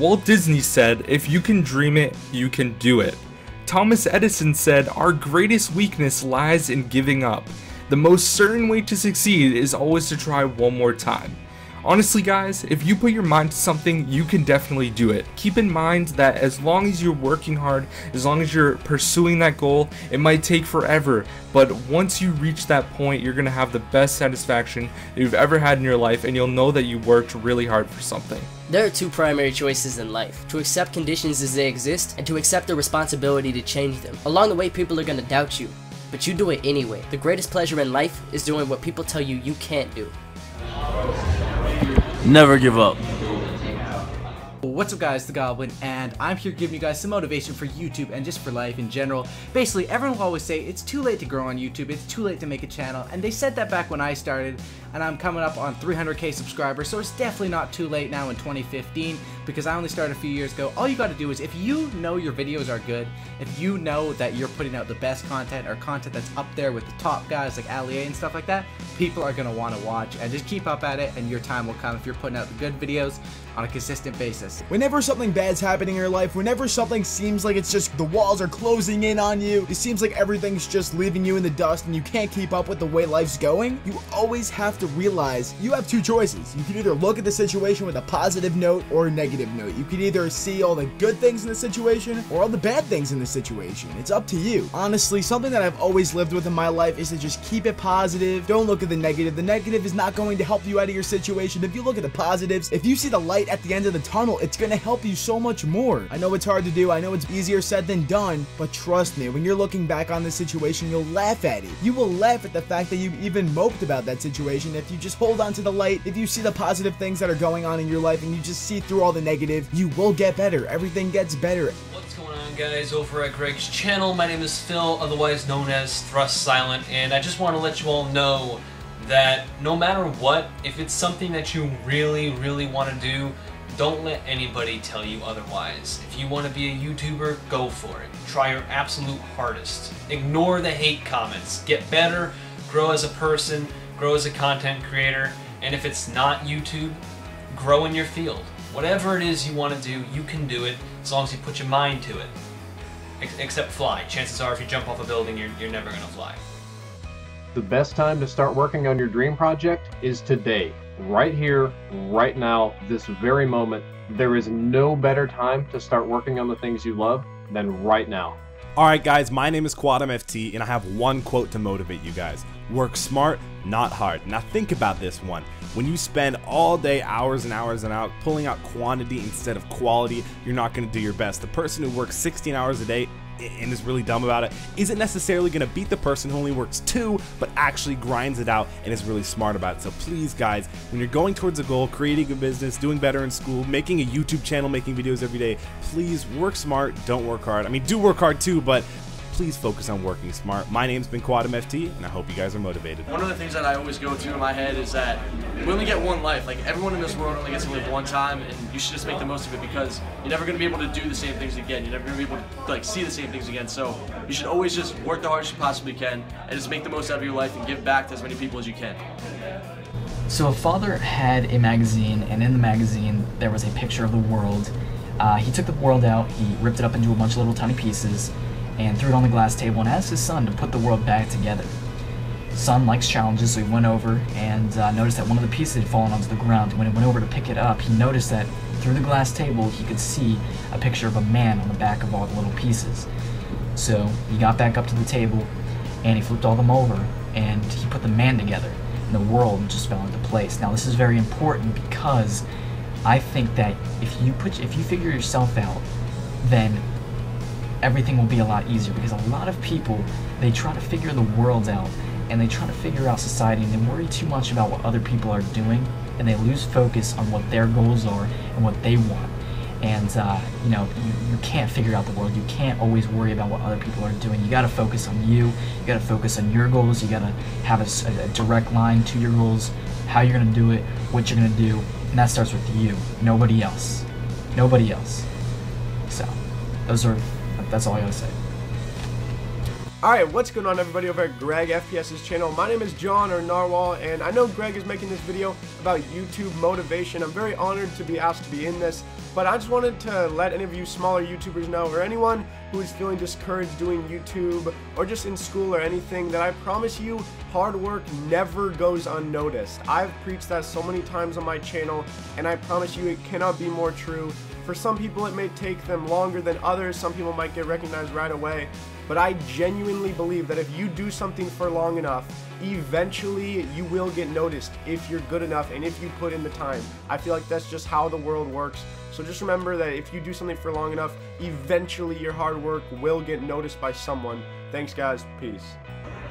Walt Disney said, "If you can dream it, you can do it." Thomas Edison said, "Our greatest weakness lies in giving up. The most certain way to succeed is always to try one more time." Honestly guys, if you put your mind to something, you can definitely do it. Keep in mind that as long as you're working hard, as long as you're pursuing that goal, it might take forever, but once you reach that point, you're going to have the best satisfaction that you've ever had in your life, and you'll know that you worked really hard for something. There are two primary choices in life: to accept conditions as they exist, and to accept the responsibility to change them. Along the way, people are going to doubt you, but you do it anyway. The greatest pleasure in life is doing what people tell you you can't do. Never give up. What's up guys, the Goblin, and I'm here giving you guys some motivation for YouTube and just for life in general. Basically, everyone will always say it's too late to grow on YouTube, it's too late to make a channel, and they said that back when I started, and I'm coming up on 300k subscribers, so it's definitely not too late now in 2015, because I only started a few years ago. All you gotta do is, if you know your videos are good, if you know that you're putting out the best content, or content that's up there with the top guys like Ali and stuff like that, people are gonna wanna watch, and just keep up at it, and your time will come if you're putting out the good videos on a consistent basis. Whenever something bad's happening in your life, whenever something seems like it's just the walls are closing in on you, it seems like everything's just leaving you in the dust and you can't keep up with the way life's going, you always have to realize you have two choices. You can either look at the situation with a positive note or a negative note. You can either see all the good things in the situation or all the bad things in the situation. It's up to you. Honestly, something that I've always lived with in my life is to just keep it positive. Don't look at the negative. The negative is not going to help you out of your situation. If you look at the positives, if you see the light at the end of the tunnel, it's going to help you so much more. I know it's hard to do, I know it's easier said than done, but trust me, when you're looking back on this situation, you'll laugh at it. You will laugh at the fact that you even moped about that situation. If you just hold on to the light, if you see the positive things that are going on in your life and you just see through all the negative, you will get better. Everything gets better. What's going on guys over at Greg's channel? My name is Phil, otherwise known as Thrust Silent, and I just want to let you all know that no matter what, if it's something that you really want to do, don't let anybody tell you otherwise. If you want to be a YouTuber, go for it. Try your absolute hardest. Ignore the hate comments. Get better, grow as a person, grow as a content creator, and if it's not YouTube, grow in your field. Whatever it is you want to do, you can do it as long as you put your mind to it. Except fly. Chances are if you jump off a building, you're never going to fly. The best time to start working on your dream project is today. Right here, right now, this very moment. There is no better time to start working on the things you love than right now. Alright guys, my name is Quadmft and I have one quote to motivate you guys. Work smart, not hard. Now think about this one. When you spend all day, hours and hours and hours pulling out quantity instead of quality, you're not going to do your best. The person who works 16 hours a day and is really dumb about it isn't necessarily going to beat the person who only works 2 but actually grinds it out and is really smart about it. So please guys, when you're going towards a goal, creating a business, doing better in school, making a YouTube channel, making videos every day, please work smart, don't work hard. I mean, do work hard too, but please focus on working smart. My name's been Quadmft, and I hope you guys are motivated. One of the things that I always go to in my head is that we only get one life. Like, everyone in this world only gets to live one time, and you should just make the most of it, because you're never going to be able to do the same things again. You're never going to be able to like see the same things again. So you should always just work the hardest you possibly can and just make the most out of your life and give back to as many people as you can. So a father had a magazine, and in the magazine there was a picture of the world. He took the world out, he ripped it up into a bunch of little tiny pieces, and threw it on the glass table and asked his son to put the world back together. Son likes challenges, so he went over and noticed that one of the pieces had fallen onto the ground. When he went over to pick it up, he noticed that through the glass table he could see a picture of a man on the back of all the little pieces. So he got back up to the table and he flipped all them over and he put the man together, and the world just fell into place. Now this is very important because I think that if you figure yourself out, then everything will be a lot easier, because a lot of people, they try to figure the world out and they try to figure out society, and they worry too much about what other people are doing, and they lose focus on what their goals are and what they want. And you know, you can't figure out the world. You can't always worry about what other people are doing. You got to focus on you. You got to focus on your goals. You got to have a direct line to your goals, how you're going to do it, what you're going to do, and that starts with you, nobody else. Nobody else. So that's all I gotta say. Alright, what's going on everybody over at GregFPS's channel? My name is John or Narwhal, and I know Greg is making this video about YouTube motivation. I'm very honored to be asked to be in this, but I just wanted to let any of you smaller YouTubers know, or anyone who is feeling discouraged doing YouTube, or just in school or anything, that I promise you, hard work never goes unnoticed. I've preached that so many times on my channel, and I promise you it cannot be more true. For some people it may take them longer than others, some people might get recognized right away, but I genuinely believe that if you do something for long enough, eventually you will get noticed if you're good enough and if you put in the time. I feel like that's just how the world works. So just remember that if you do something for long enough, eventually your hard work will get noticed by someone. Thanks guys, peace.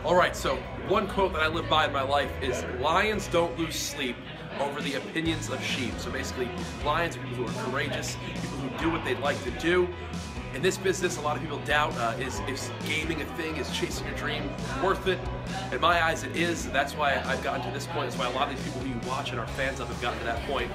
Alright, so one quote that I live by in my life is, lions don't lose sleep over the opinions of sheep. So basically, lions are people who are courageous, people who do what they'd like to do. In this business, a lot of people doubt, is gaming a thing, is chasing your dream worth it? In my eyes, it is. That's why I've gotten to this point. That's why a lot of these people who you watch and are fans of have gotten to that point.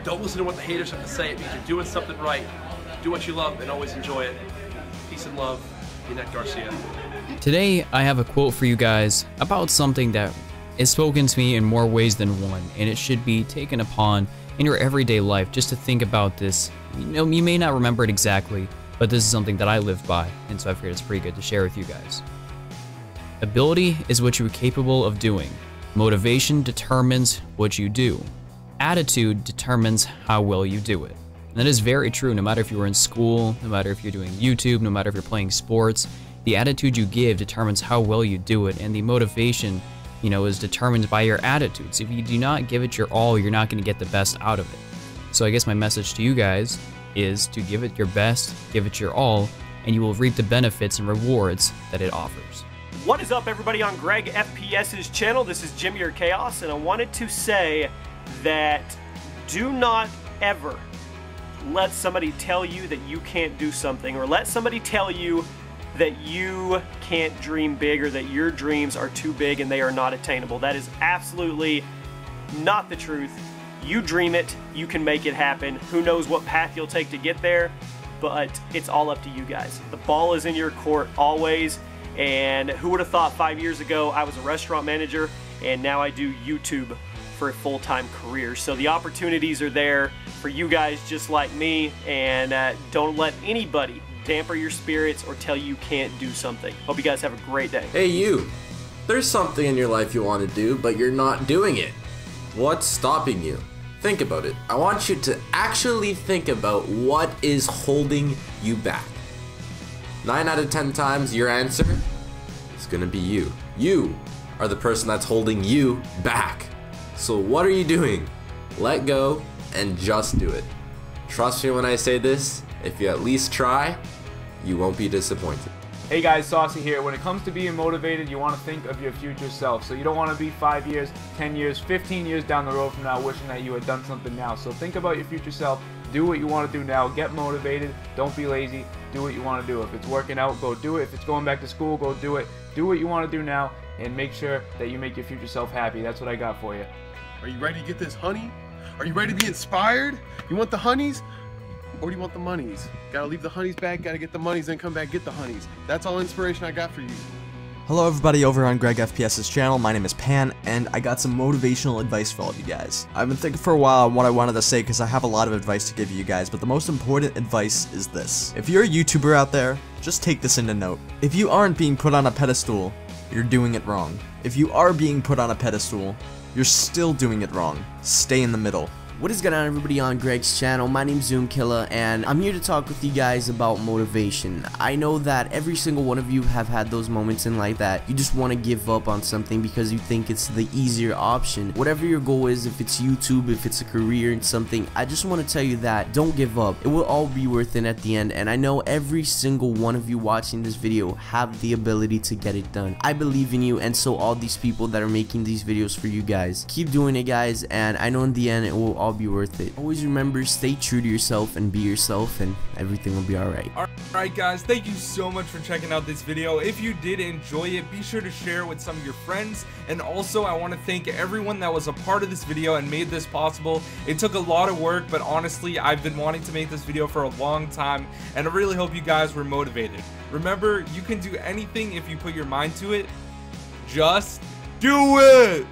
Don't listen to what the haters have to say. It means you're doing something right. Do what you love and always enjoy it. Peace and love. Inet Garcia. Today, I have a quote for you guys about something that is spoken to me in more ways than one, and it should be taken upon in your everyday life. Just to think about this. You know, you may not remember it exactly, but this is something that I live by, and so I figured it's pretty good to share with you guys. Ability is what you're capable of doing. Motivation determines what you do. Attitude determines how well you do it. And that is very true no matter if you're in school, no matter if you're doing YouTube, no matter if you're playing sports. The attitude you give determines how well you do it, and the motivation, you know, is determined by your attitudes. If you do not give it your all, you're not going to get the best out of it. So I guess my message to you guys is to give it your best, give it your all, and you will reap the benefits and rewards that it offers. What is up everybody on GregFPS's channel? This is Jimmy or Chaos, and I wanted to say that do not ever let somebody tell you that you can't do something, or let somebody tell you that you can't dream big, or that your dreams are too big and they are not attainable. That is absolutely not the truth. You dream it, you can make it happen. Who knows what path you'll take to get there, but it's all up to you guys. The ball is in your court always, and who would have thought 5 years ago I was a restaurant manager and now I do YouTube for a full-time career. So the opportunities are there for you guys just like me, and don't let anybody damper your spirits or tell you can't do something. Hope you guys have a great day. Hey you, there's something in your life you want to do, but you're not doing it. What's stopping you? Think about it. I want you to actually think about what is holding you back. 9 out of 10 times your answer is gonna be you. You are the person that's holding you back. So what are you doing? Let go and just do it. Trust me when I say this, if you at least try, you won't be disappointed. Hey guys, Saucy here. When it comes to being motivated, you want to think of your future self. So you don't want to be 5 years, 10 years, 15 years down the road from now wishing that you had done something now. So think about your future self. Do what you want to do now. Get motivated. Don't be lazy. Do what you want to do. If it's working out, go do it. If it's going back to school, go do it. Do what you want to do now, and make sure that you make your future self happy. That's what I got for you. Are you ready to get this honey? Are you ready to be inspired? You want the honeys? Or do you want the monies? Gotta leave the honeys back, gotta get the monies, then come back get the honeys. That's all inspiration I got for you. Hello everybody over on GregFPS's channel, my name is Pann, and I got some motivational advice for all of you guys. I've been thinking for a while on what I wanted to say because I have a lot of advice to give you guys, but the most important advice is this. If you're a YouTuber out there, just take this into note. If you aren't being put on a pedestal, you're doing it wrong. If you are being put on a pedestal, you're still doing it wrong. Stay in the middle. What is going on everybody on Greg's channel? My name's Killa, and I'm here to talk with you guys about motivation. I know that every single one of you have had those moments in life that you just want to give up on something because you think it's the easier option. Whatever your goal is, if it's YouTube, if it's a career in something, I just want to tell you that don't give up. It will all be worth it at the end, and I know every single one of you watching this video have the ability to get it done. I believe in you, and so all these people that are making these videos for you guys. Keep doing it guys, and I know in the end it will all all be worth it. Always remember, stay true to yourself and be yourself, and everything will be alright. Alright guys, thank you so much for checking out this video. If you did enjoy it, be sure to share it with some of your friends. And also, I want to thank everyone that was a part of this video and made this possible. It took a lot of work, but honestly, I've been wanting to make this video for a long time, and I really hope you guys were motivated. Remember, you can do anything if you put your mind to it. Just do it!